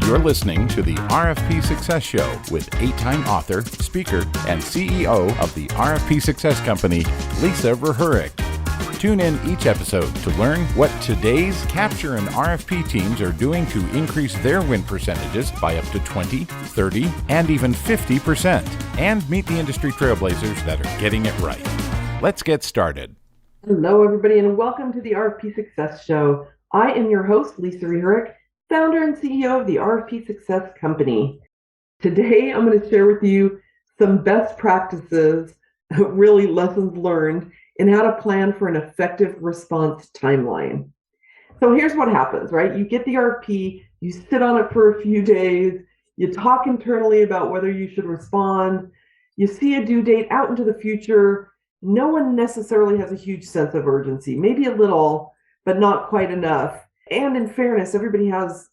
You're listening to the RFP Success Show with 8-time author, speaker, and CEO of the RFP Success Company, Lisa Rehurek. Tune in each episode to learn what today's capture and RFP teams are doing to increase their win percentages by up to 20, 30, and even 50%, and meet the industry trailblazers that are getting it right. Let's get started. Hello, everybody, and welcome to the RFP Success Show. I am your host, Lisa Rehurek, founder and CEO of the RFP Success Company. Today, I'm going to share with you some best practices, really lessons learned, in how to plan for an effective response timeline. So here's what happens, right? You get the RFP, you sit on it for a few days, you talk internally about whether you should respond, you see a due date out into the future. No one necessarily has a huge sense of urgency, maybe a little, but not quite enough. And in fairness, everybody has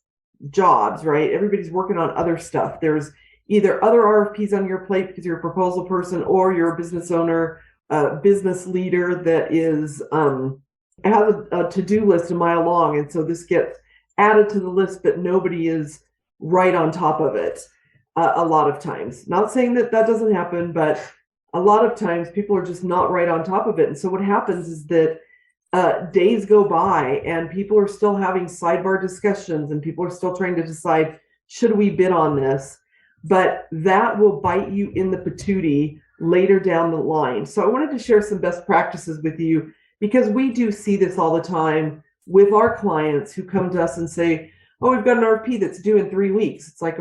jobs, right? Everybody's working on other stuff. There's either other RFPs on your plate because you're a proposal person, or you're a business owner, a business leader that is has a to-do list a mile long. And so this gets added to the list, but nobody is right on top of it a lot of times. Not saying that that doesn't happen, but a lot of times people are just not right on top of it. And so what happens is that days go by and people are still having sidebar discussions and people are still trying to decide, should we bid on this? But that will bite you in the patootie later down the line. So I wanted to share some best practices with you, because we do see this all the time with our clients who come to us and say, oh, we've got an RFP that's due in 3 weeks. It's like,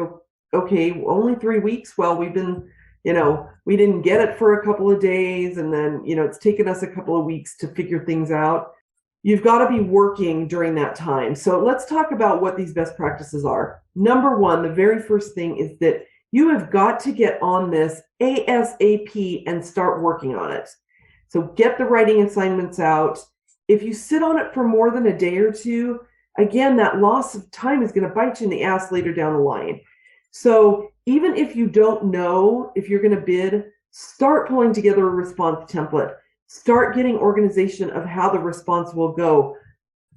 okay, only 3 weeks? Well, we've been, we didn't get it for a couple of days, and then, it's taken us a couple of weeks to figure things out. You've got to be working during that time. So let's talk about what these best practices are. Number one, the very first thing is that you have got to get on this ASAP and start working on it. So get the writing assignments out. If you sit on it for more than a day or two, again, that loss of time is going to bite you in the ass later down the line. So even if you don't know if you're going to bid, start pulling together a response template. Start getting organization of how the response will go.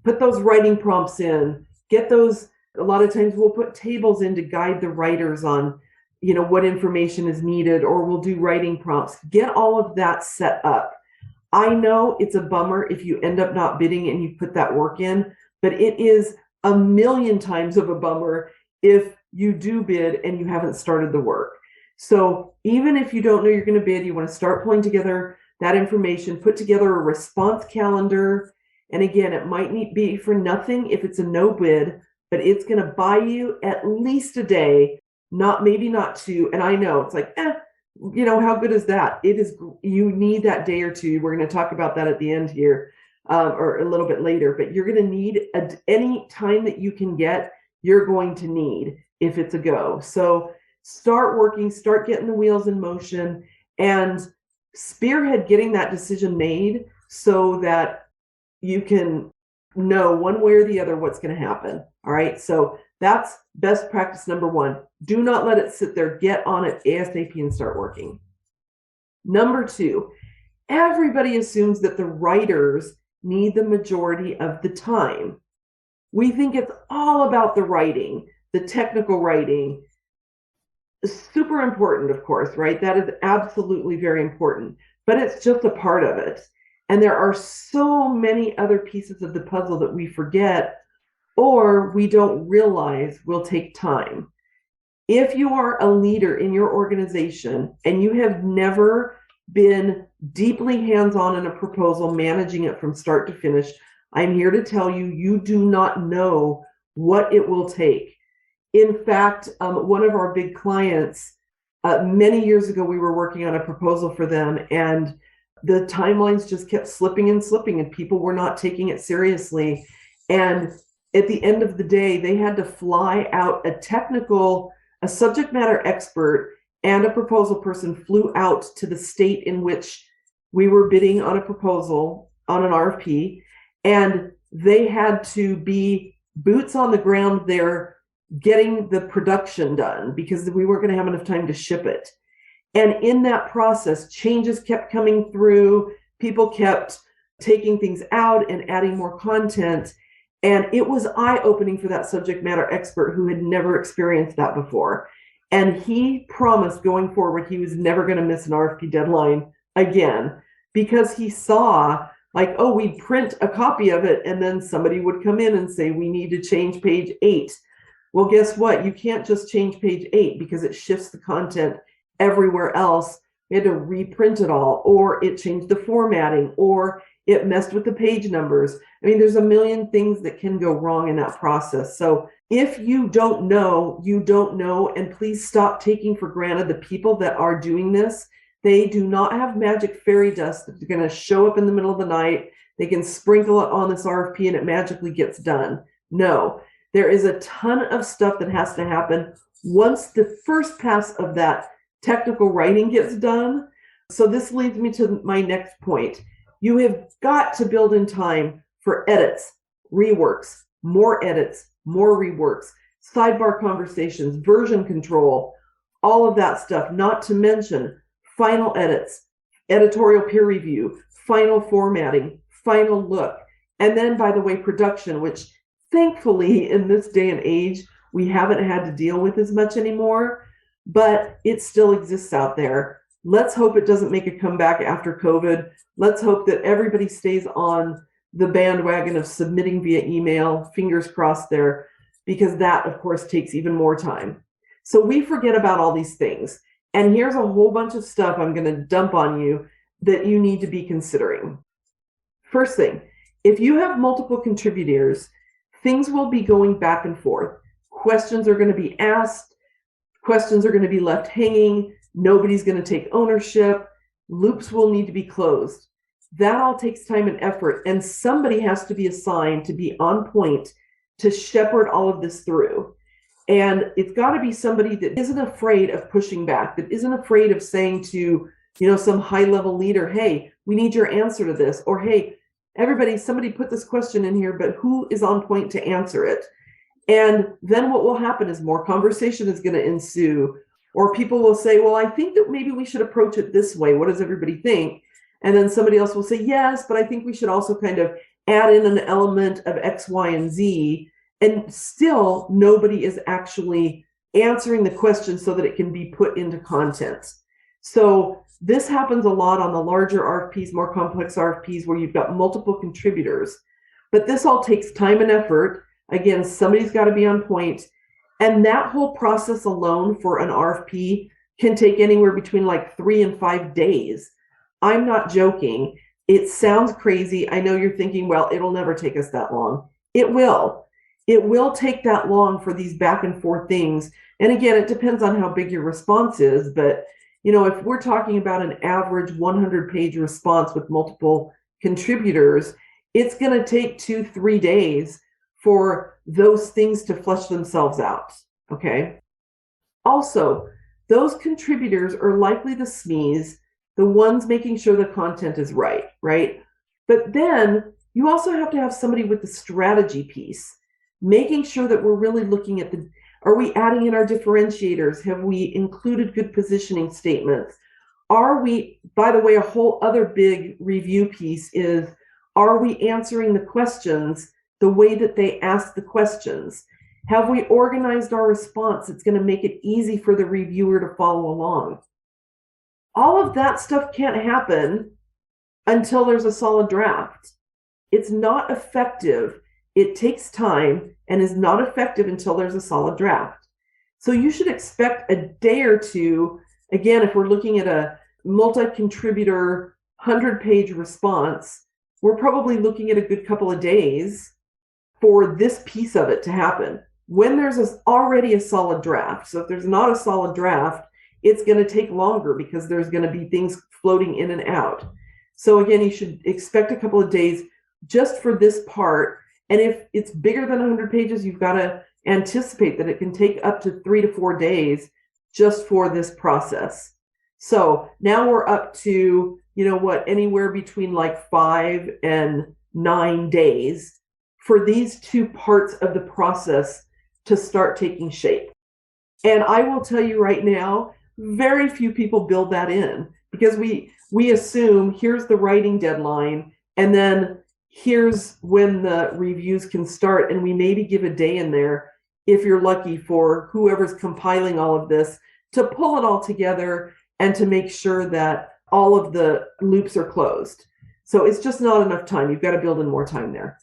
Put those writing prompts in. Get those. A lot of times we'll put tables in to guide the writers on, what information is needed, or we'll do writing prompts. Get all of that set up. I know it's a bummer if you end up not bidding and you put that work in, but it is a million times of a bummer if you do bid and you haven't started the work. So even if you don't know you're going to bid, you want to start pulling together that information, put together a response calendar. And again, it might be for nothing if it's a no bid, but it's going to buy you at least a day, maybe not two. And I know it's like, how good is that? It is. You need that day or two. We're going to talk about that at the end here, or a little bit later, but you're going to need any time that you can get, you're going to need if it's a go. So start working, start getting the wheels in motion, and spearhead getting that decision made so that you can know one way or the other what's going to happen. All right. So that's best practice number one. Do not let it sit there. Get on it ASAP and start working. Number two, everybody assumes that the writers need the majority of the time. We think it's all about the writing, the technical writing. Super important, of course, right? That is absolutely very important, but it's just a part of it. And there are so many other pieces of the puzzle that we forget or we don't realize will take time. If you are a leader in your organization and you have never been deeply hands-on in a proposal, managing it from start to finish, I'm here to tell you, you do not know what it will take. In fact, one of our big clients, many years ago, we were working on a proposal for them, and the timelines just kept slipping and people were not taking it seriously. And at the end of the day, they had to fly out a subject matter expert and a proposal person flew out to the state in which we were bidding on a proposal on an RFP. And they had to be boots on the ground there getting the production done because we weren't going to have enough time to ship it. And in that process, changes kept coming through. People kept taking things out and adding more content. And it was eye-opening for that subject matter expert who had never experienced that before. And he promised going forward he was never going to miss an RFP deadline again, because he saw like, oh, we'd print a copy of it and then somebody would come in and say, we need to change page 8. Well, guess what? You can't just change page 8 because it shifts the content everywhere else. We had to reprint it all, or it changed the formatting, or it messed with the page numbers. I mean, there's a million things that can go wrong in that process. So if you don't know, you don't know, and please stop taking for granted the people that are doing this. They do not have magic fairy dust that's going to show up in the middle of the night. They can sprinkle it on this RFP and it magically gets done. No, there is a ton of stuff that has to happen once the first pass of that technical writing gets done. So this leads me to my next point. You have got to build in time for edits, reworks, more edits, more reworks, sidebar conversations, version control, all of that stuff, not to mention final edits, editorial peer review, final formatting, final look, and then, by the way, production, which thankfully in this day and age, we haven't had to deal with as much anymore, but it still exists out there. Let's hope it doesn't make a comeback after COVID. Let's hope that everybody stays on the bandwagon of submitting via email, fingers crossed there, because that, of course, takes even more time. So we forget about all these things. And here's a whole bunch of stuff I'm going to dump on you that you need to be considering. First thing, if you have multiple contributors, things will be going back and forth. Questions are going to be asked. Questions are going to be left hanging. Nobody's going to take ownership. Loops will need to be closed. That all takes time and effort, and somebody has to be assigned to be on point to shepherd all of this through. And it's got to be somebody that isn't afraid of pushing back, that isn't afraid of saying to, some high-level leader, hey, we need your answer to this, or hey, everybody, somebody put this question in here, but who is on point to answer it? And then what will happen is more conversation is going to ensue, or people will say, well, I think that maybe we should approach it this way. What does everybody think? And then somebody else will say, yes, but I think we should also kind of add in an element of X, Y, and Z. And still, nobody is actually answering the question so that it can be put into content. So this happens a lot on the larger RFPs, more complex RFPs, where you've got multiple contributors. But this all takes time and effort. Again, somebody's got to be on point. And that whole process alone for an RFP can take anywhere between like 3 and 5 days. I'm not joking. It sounds crazy. I know you're thinking, well, it'll never take us that long. It will. It will take that long for these back and forth things. And again, it depends on how big your response is. But, if we're talking about an average 100-page response with multiple contributors, it's going to take 2-3 days for those things to flesh themselves out. Okay. Also, those contributors are likely the SMEs, the ones making sure the content is right? But then you also have to have somebody with the strategy piece, making sure that we're really looking at are we adding in our differentiators? Have we included good positioning statements? Are we, by the way, a whole other big review piece is, are we answering the questions the way that they ask the questions? Have we organized our response? It's going to make it easy for the reviewer to follow along. All of that stuff can't happen until there's a solid draft. It's not effective. It takes time and is not effective until there's a solid draft. So you should expect a day or two. Again, if we're looking at a multi-contributor 100-page response, we're probably looking at a good couple of days for this piece of it to happen. When there's already a solid draft. So if there's not a solid draft, it's going to take longer because there's going to be things floating in and out. So again, you should expect a couple of days just for this part. And if it's bigger than 100 pages, you've got to anticipate that it can take up to 3 to 4 days just for this process. So now we're up to, anywhere between like 5 and 9 days for these two parts of the process to start taking shape. And I will tell you right now, very few people build that in because we assume here's the writing deadline, and then here's when the reviews can start, and we maybe give a day in there, if you're lucky, for whoever's compiling all of this to pull it all together and to make sure that all of the loops are closed. So it's just not enough time. You've got to build in more time there.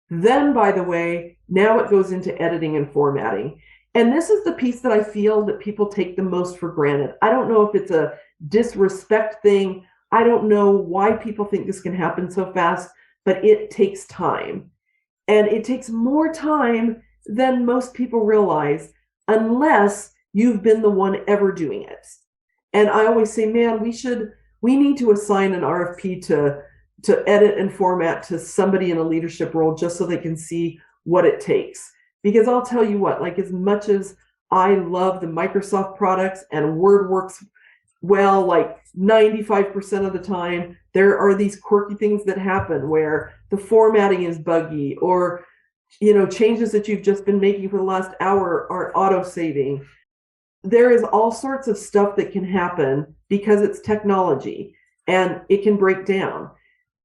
Then, by the way, now it goes into editing and formatting. And this is the piece that I feel that people take the most for granted. I don't know if it's a disrespect thing. I don't know why people think this can happen so fast, but it takes time. And it takes more time than most people realize, unless you've been the one ever doing it. And I always say, man, we need to assign an RFP to edit and format to somebody in a leadership role, just so they can see what it takes. Because I'll tell you what, like, as much as I love the Microsoft products and Word works well, like 95% of the time, there are these quirky things that happen where the formatting is buggy, or, changes that you've just been making for the last hour aren't auto-saving. There is all sorts of stuff that can happen because it's technology, and it can break down.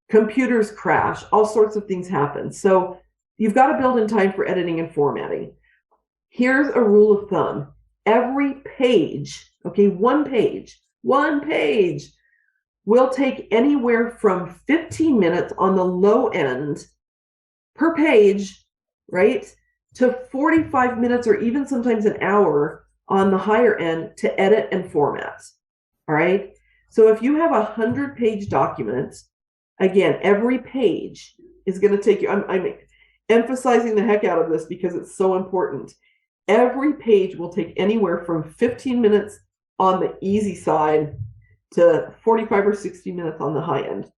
Computers crash, all sorts of things happen. So you've got to build in time for editing and formatting. Here's a rule of thumb. Every page, one page will take anywhere from 15 minutes on the low end per page, right, to 45 minutes or even sometimes an hour on the higher end to edit and format. All right. So if you have 100-page document, again, every page is going to take you, I'm emphasizing the heck out of this because it's so important. Every page will take anywhere from 15 minutes on the easy side to 45 or 60 minutes on the high end.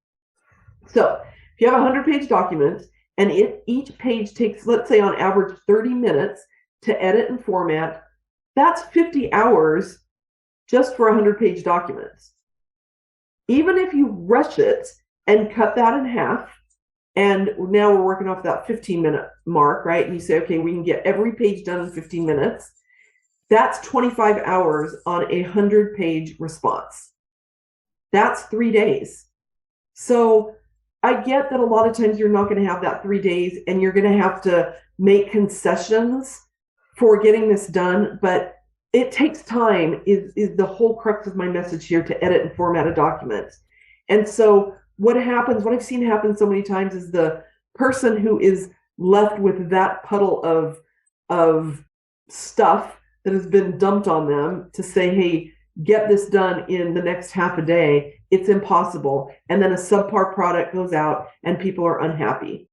So if you have a 100-page document and each page takes, let's say on average, 30 minutes to edit and format, that's 50 hours just for 100-page documents. Even if you rush it and cut that in half, and now we're working off that 15-minute mark, right? And you say, okay, we can get every page done in 15 minutes. That's 25 hours on a 100-page response. That's 3 days. So I get that a lot of times you're not going to have that 3 days, and you're going to have to make concessions for getting this done, but it takes time is the whole crux of my message here, to edit and format a document. And so what I've seen happen so many times, is the person who is left with that puddle of stuff that has been dumped on them to say, hey, get this done in the next half a day. It's impossible. And then a subpar product goes out and people are unhappy.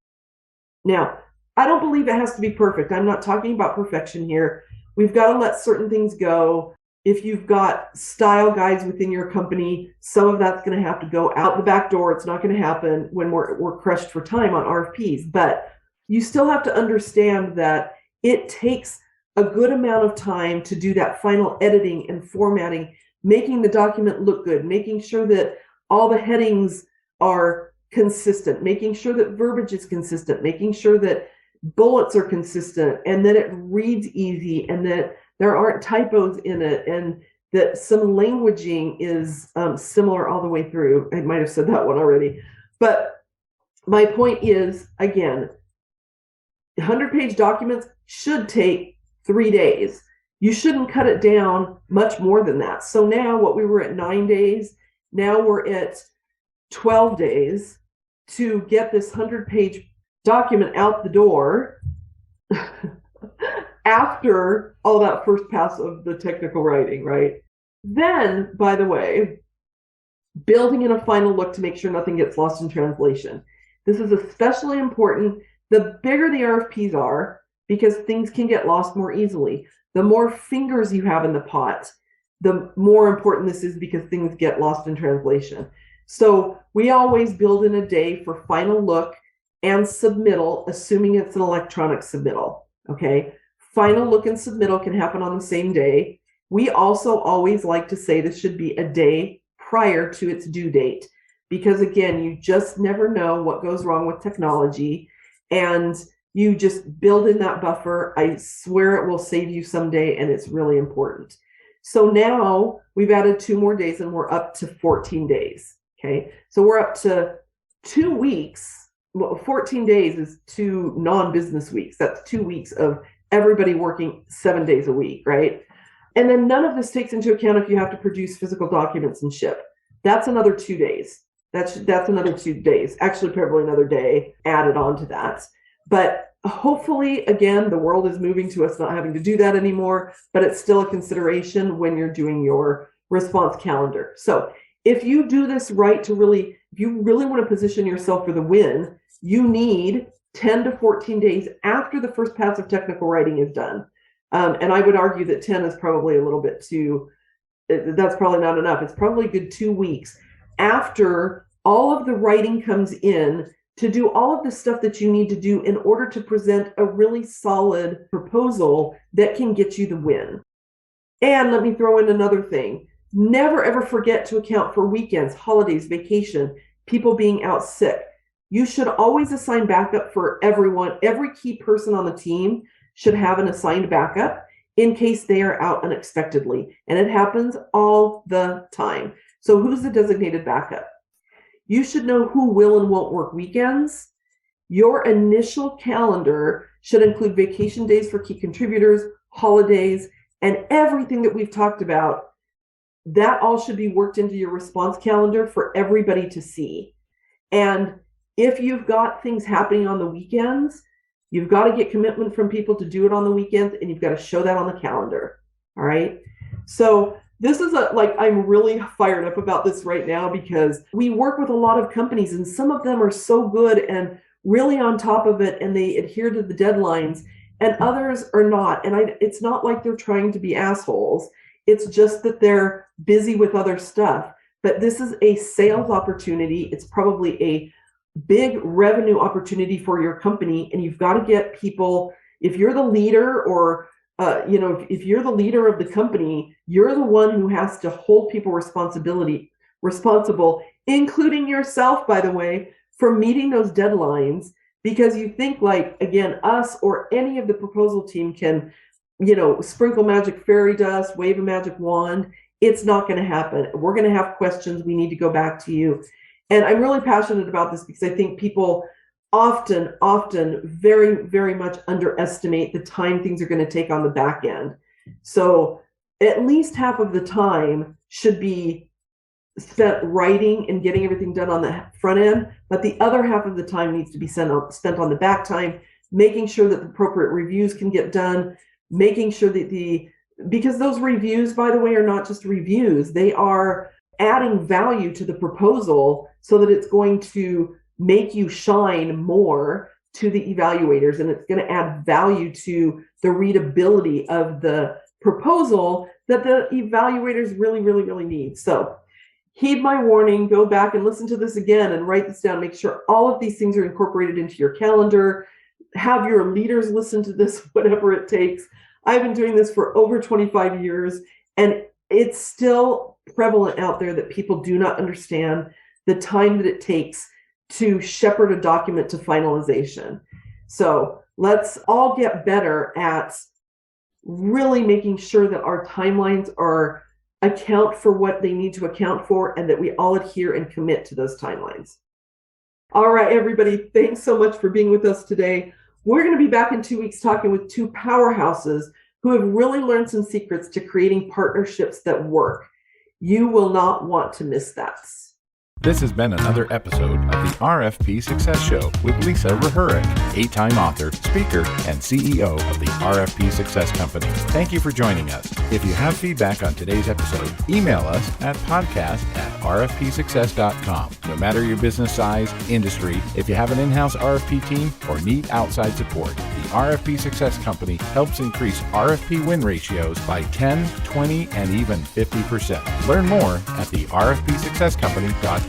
Now, I don't believe it has to be perfect. I'm not talking about perfection here. We've got to let certain things go. If you've got style guides within your company, some of that's going to have to go out the back door. It's not going to happen when we're crushed for time on RFPs. But you still have to understand that it takes a good amount of time to do that final editing and formatting, making the document look good, making sure that all the headings are consistent, making sure that verbiage is consistent, making sure that bullets are consistent, and that it reads easy, and that there aren't typos in it, and that some languaging is similar all the way through. I might have said that one already. But my point is, again, 100-page documents should take 3 days. You shouldn't cut it down much more than that. So now what we were at 9 days, now we're at 12 days to get this 100-page document out the door after all that first pass of the technical writing, right? Then, by the way, building in a final look to make sure nothing gets lost in translation. This is especially important the bigger the RFPs are, because things can get lost more easily. The more fingers you have in the pot, the more important this is, because things get lost in translation. So we always build in a day for final look and submittal, assuming it's an electronic submittal, okay? Final look and submittal can happen on the same day. We also always like to say this should be a day prior to its due date, because again, you just never know what goes wrong with technology, and you just build in that buffer. I swear it will save you someday, and it's really important. So now we've added 2 more days and we're up to 14 days. Okay. So we're up to 2 weeks 14 days is 2 non-business weeks. That's 2 weeks of everybody working 7 days a week, right? And then none of this takes into account if you have to produce physical documents and ship. That's another 2 days. That's another 2 days. Actually, probably another day added on to that. But hopefully, again, the world is moving to us not having to do that anymore, but it's still a consideration when you're doing your response calendar. So if you do this right if you really want to position yourself for the win, you need 10 to 14 days after the first pass of technical writing is done. And I would argue that 10 is probably a little bit too, that's probably not enough. It's probably a good 2 weeks after all of the writing comes in to do all of the stuff that you need to do in order to present a really solid proposal that can get you the win. And let me throw in another thing. Never ever forget to account for weekends, holidays, vacation, people being out sick. You should always assign backup for everyone. Every key person on the team should have an assigned backup in case they are out unexpectedly. And it happens all the time. So who's the designated backup? You should know who will and won't work weekends. Your initial calendar should include vacation days for key contributors, holidays, and everything that we've talked about. That all should be worked into your response calendar for everybody to see. And if you've got things happening on the weekends, you've got to get commitment from people to do it on the weekends, and you've got to show that on the calendar. All right. So this is I'm really fired up about this right now because we work with a lot of companies and some of them are so good and really on top of it and they adhere to the deadlines and others are not. And it's not like they're trying to be assholes. It's just that they're busy with other stuff. But this is a sales opportunity. It's probably a big revenue opportunity for your company. And you've got to get people, if you're the leader or if you're the leader of the company, you're the one who has to hold people responsible, including yourself, by the way, for meeting those deadlines. Because you think again, us or any of the proposal team can, sprinkle magic fairy dust, wave a magic wand. It's not going to happen. We're going to have questions. We need to go back to you. And I'm really passionate about this because I think people often very, very much underestimate the time things are going to take on the back end. So at least half of the time should be spent writing and getting everything done on the front end, but the other half of the time needs to be spent on the back time, making sure that the appropriate reviews can get done, making sure that because those reviews, by the way, are not just reviews, they are adding value to the proposal so that it's going to make you shine more to the evaluators, and it's going to add value to the readability of the proposal that the evaluators really, really, really need. So heed my warning, go back and listen to this again and write this down. Make sure all of these things are incorporated into your calendar. Have your leaders listen to this, whatever it takes. I've been doing this for over 25 years, and it's still prevalent out there that people do not understand the time that it takes to shepherd a document to finalization. So let's all get better at really making sure that our timelines account for what they need to account for and that we all adhere and commit to those timelines. All right, everybody, thanks so much for being with us today. We're going to be back in 2 weeks talking with two powerhouses who have really learned some secrets to creating partnerships that work. You will not want to miss that. This has been another episode of the RFP Success Show with Lisa Rehurek, 8-time author, speaker, and CEO of the RFP Success Company. Thank you for joining us. If you have feedback on today's episode, email us at podcast@rfpsuccess.com. No matter your business size, industry, if you have an in-house RFP team, or need outside support, the RFP Success Company helps increase RFP win ratios by 10, 20, and even 50%. Learn more at the rfpsuccesscompany.com.